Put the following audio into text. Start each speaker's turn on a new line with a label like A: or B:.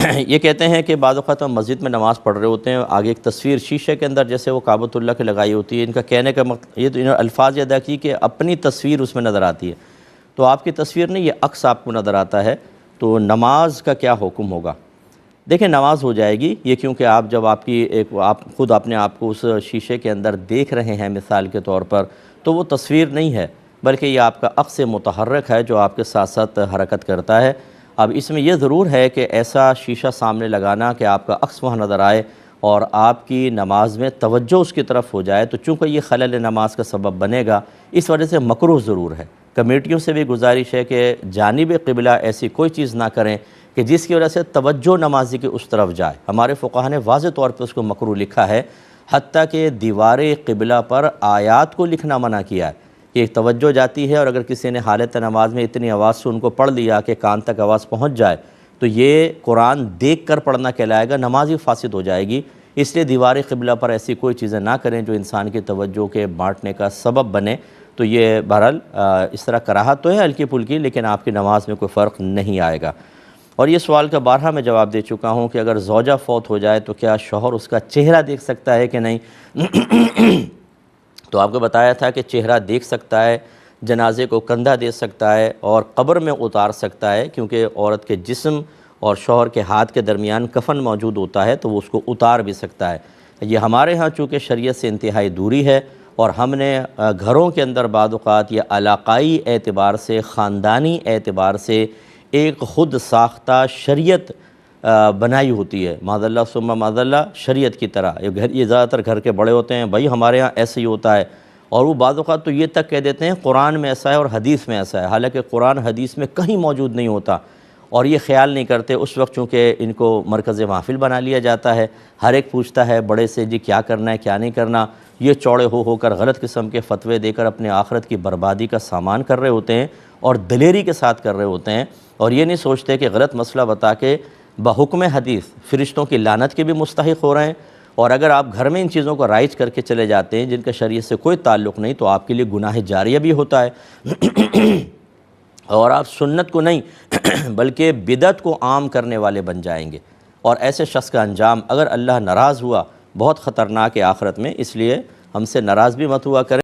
A: یہ کہتے ہیں کہ بعض اوقات ہم مسجد میں نماز پڑھ رہے ہوتے ہیں، آگے ایک تصویر شیشے کے اندر جیسے وہ کعبۃ اللہ کی لگائی ہوتی ہے، ان کا کہنے کا یہ تو انہوں نے الفاظ ادا کی کہ اپنی تصویر اس میں نظر آتی ہے، تو آپ کی تصویر نہیں، یہ عکس آپ کو نظر آتا ہے، تو نماز کا کیا حکم ہوگا؟ دیکھیں نماز ہو جائے گی، یہ کیونکہ آپ جب آپ خود اپنے آپ کو اس شیشے کے اندر دیکھ رہے ہیں مثال کے طور پر، تو وہ تصویر نہیں ہے بلکہ یہ آپ کا عکس متحرک ہے جو آپ کے ساتھ ساتھ حرکت کرتا ہے۔ اب اس میں یہ ضرور ہے کہ ایسا شیشہ سامنے لگانا کہ آپ کا عکس وہاں نظر آئے اور آپ کی نماز میں توجہ اس کی طرف ہو جائے، تو چونکہ یہ خلل نماز کا سبب بنے گا، اس وجہ سے مکروہ ضرور ہے۔ کمیٹیوں سے بھی گزارش ہے کہ جانب قبلہ ایسی کوئی چیز نہ کریں کہ جس کی وجہ سے توجہ نمازی کی اس طرف جائے۔ ہمارے فقہا نے واضح طور پہ اس کو مکروہ لکھا ہے، حتیٰ کہ دیوار قبلہ پر آیات کو لکھنا منع کیا ہے کہ ایک توجہ جاتی ہے اور اگر کسی نے حالت نماز میں اتنی آواز سے ان کو پڑھ لیا کہ کان تک آواز پہنچ جائے تو یہ قرآن دیکھ کر پڑھنا کہلائے گا، نماز ہی فاسد ہو جائے گی۔ اس لیے دیوار قبلہ پر ایسی کوئی چیزیں نہ کریں جو انسان کی توجہ کے بانٹنے کا سبب بنے، تو یہ بہرحال اس طرح کراہت تو ہے ہلکی پھلکی، لیکن آپ کی نماز میں کوئی فرق نہیں آئے گا۔ اور یہ سوال کا بارہا میں جواب دے چکا ہوں کہ اگر زوجہ فوت ہو جائے تو کیا شوہر اس کا چہرہ دیکھ سکتا ہے کہ نہیں؟ تو آپ کو بتایا تھا کہ چہرہ دیکھ سکتا ہے، جنازے کو کندھا دے سکتا ہے اور قبر میں اتار سکتا ہے، کیونکہ عورت کے جسم اور شوہر کے ہاتھ کے درمیان کفن موجود ہوتا ہے تو وہ اس کو اتار بھی سکتا ہے۔ یہ ہمارے ہاں چونکہ شریعت سے انتہائی دوری ہے اور ہم نے گھروں کے اندر بعض اوقات یا علاقائی اعتبار سے، خاندانی اعتبار سے ایک خود ساختہ شریعت بنائی ہوتی ہے، معاذ اللہ ثم معاذ اللہ، شریعت کی طرح۔ یہ زیادہ تر گھر کے بڑے ہوتے ہیں، بھائی ہمارے ہاں ایسے ہی ہوتا ہے، اور وہ بعض اوقات تو یہ تک کہہ دیتے ہیں قرآن میں ایسا ہے اور حدیث میں ایسا ہے، حالانکہ قرآن حدیث میں کہیں موجود نہیں ہوتا، اور یہ خیال نہیں کرتے اس وقت چونکہ ان کو مرکز محفل بنا لیا جاتا ہے، ہر ایک پوچھتا ہے بڑے سے جی کیا کرنا ہے کیا نہیں کرنا، یہ چوڑے ہو کر غلط قسم کے فتوے دے کر اپنے آخرت کی بربادی کا سامان کر رہے ہوتے ہیں اور دلیری کے ساتھ کر رہے ہوتے ہیں، اور یہ نہیں سوچتے کہ غلط مسئلہ بتا کے بحکم حدیث فرشتوں کی لعنت کے بھی مستحق ہو رہے ہیں، اور اگر آپ گھر میں ان چیزوں کو رائج کر کے چلے جاتے ہیں جن کا شریعت سے کوئی تعلق نہیں تو آپ کے لیے گناہ جاریہ بھی ہوتا ہے اور آپ سنت کو نہیں بلکہ بدعت کو عام کرنے والے بن جائیں گے، اور ایسے شخص کا انجام اگر اللہ ناراض ہوا بہت خطرناک ہے آخرت میں، اس لیے ہم سے ناراض بھی مت ہوا کریں۔